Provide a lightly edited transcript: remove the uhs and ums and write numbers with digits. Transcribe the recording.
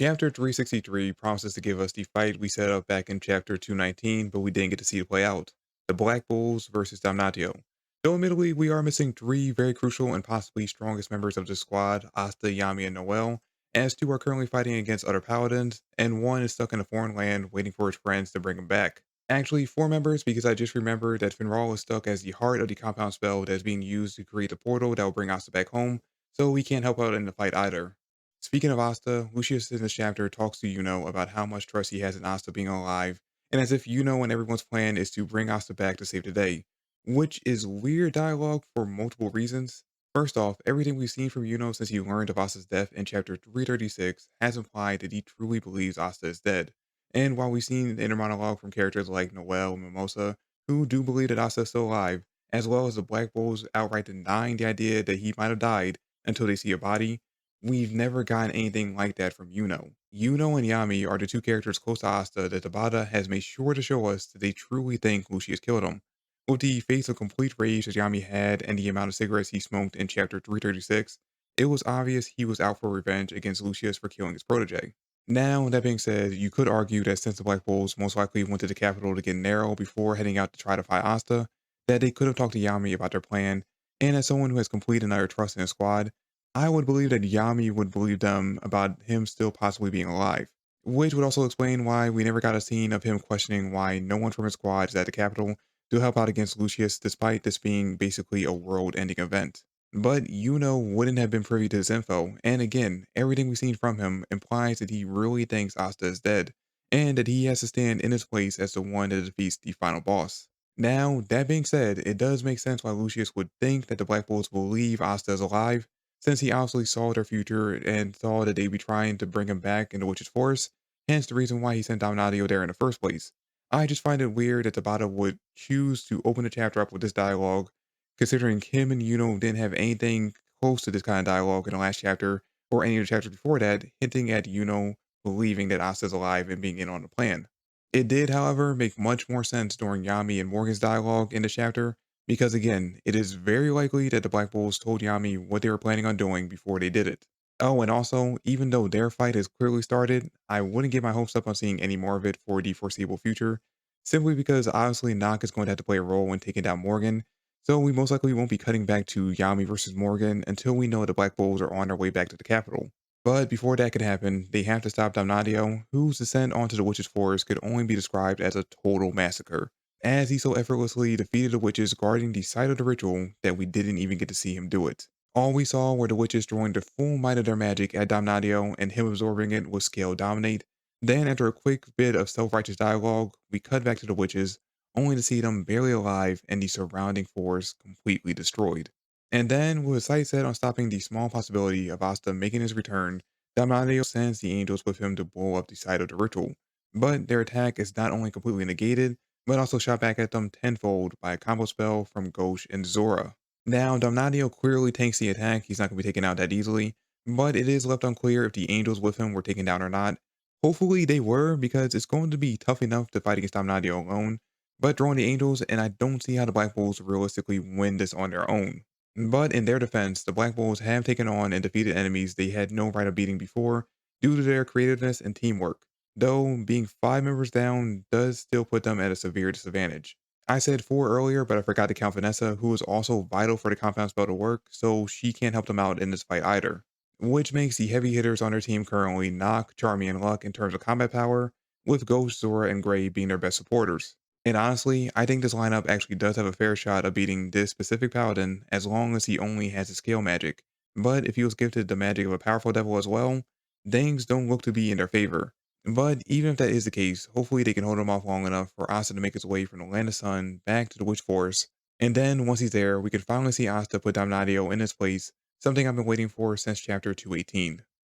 Chapter 363 promises to give us the fight we set up back in Chapter 219, but we didn't get to see it play out. The Black Bulls versus Damnatio. Though admittedly, we are missing three very crucial and possibly strongest members of the squad, Asta, Yami, and Noel, as two are currently fighting against other paladins, and one is stuck in a foreign land waiting for his friends to bring him back. Actually, four members because I just remembered that Finral is stuck as the heart of the compound spell that is being used to create the portal that will bring Asta back home, so we can't help out in the fight either. Speaking of Asta, Lucius in this chapter talks to Yuno about how much trust he has in Asta being alive, and as if Yuno and everyone's plan is to bring Asta back to save the day, which is weird dialogue for multiple reasons. First off, everything we've seen from Yuno since he learned of Asta's death in chapter 336 has implied that he truly believes Asta is dead. And while we've seen the inner monologue from characters like Noel and Mimosa, who do believe that Asta is still alive, as well as the Black Bulls outright denying the idea that he might have died until they see a body, we've never gotten anything like that from Yuno. Yuno and Yami are the two characters close to Asta that Tabata has made sure to show us that they truly think Lucius killed him. With the face of complete rage that Yami had and the amount of cigarettes he smoked in chapter 336, it was obvious he was out for revenge against Lucius for killing his protege. Now, that being said, you could argue that since the Black Bulls most likely went to the capital to get Nero before heading out to try to fight Asta, that they could have talked to Yami about their plan, and as someone who has complete and utter trust in his squad, I would believe that Yami would believe them about him still possibly being alive, which would also explain why we never got a scene of him questioning why no one from his squad is at the capital to help out against Lucius despite this being basically a world-ending event. But Yuno wouldn't have been privy to this info, and again, everything we've seen from him implies that he really thinks Asta is dead, and that he has to stand in his place as the one that defeats the final boss. Now, that being said, it does make sense why Lucius would think that the Black Bulls believe Asta is alive, since he obviously saw their future and saw that they'd be trying to bring him back into Witch's Force, hence the reason why he sent Dominadio there in the first place. I just find it weird that Tabata would choose to open the chapter up with this dialogue, considering him and Yuno didn't have anything close to this kind of dialogue in the last chapter or any of the chapters before that, hinting at Yuno believing that Asta's alive and being in on the plan. It did, however, make much more sense during Yami and Morgan's dialogue in the chapter, because again, it is very likely that the Black Bulls told Yami what they were planning on doing before they did it. Oh, and also, even though their fight has clearly started, I wouldn't get my hopes up on seeing any more of it for the foreseeable future, simply because obviously Nock is going to have to play a role in taking down Morgan, so we most likely won't be cutting back to Yami versus Morgan until we know the Black Bulls are on their way back to the capital. But before that could happen, they have to stop Damnadio, whose descent onto the Witch's Forest could only be described as a total massacre, as he so effortlessly defeated the witches guarding the site of the ritual that we didn't even get to see him do it. All we saw were the witches throwing the full might of their magic at Damnadio and him absorbing it with scale dominate. Then, after a quick bit of self-righteous dialogue, we cut back to the witches, only to see them barely alive and the surrounding forest completely destroyed. And then, with his sights set on stopping the small possibility of Asta making his return, Damnadio sends the angels with him to blow up the site of the ritual. But their attack is not only completely negated, but also shot back at them tenfold by a combo spell from Ghosh and Zora. Now, Damnadio clearly tanks the attack, he's not going to be taken out that easily, but it is left unclear if the angels with him were taken down or not. Hopefully they were, because it's going to be tough enough to fight against Damnadio alone, but throwing the angels, and I don't see how the Black Bulls realistically win this on their own. But in their defense, the Black Bulls have taken on and defeated enemies they had no right of beating before due to their creativeness and teamwork, though being 5 members down does still put them at a severe disadvantage. I said 4 earlier, but I forgot to count Vanessa, who is also vital for the compound spell to work, so she can't help them out in this fight either. Which makes the heavy hitters on their team currently Nock, Charmy, and Luck in terms of combat power, with Ghost, Zora, and Gray being their best supporters. And honestly, I think this lineup actually does have a fair shot of beating this specific paladin as long as he only has his scale magic. But if he was gifted the magic of a powerful devil as well, things don't look to be in their favor. But even if that is the case, hopefully they can hold him off long enough for Asta to make his way from the Land of Sun back to the Witch Forest. And then once he's there, we can finally see Asta put Damnadio in his place, something I've been waiting for since chapter 218.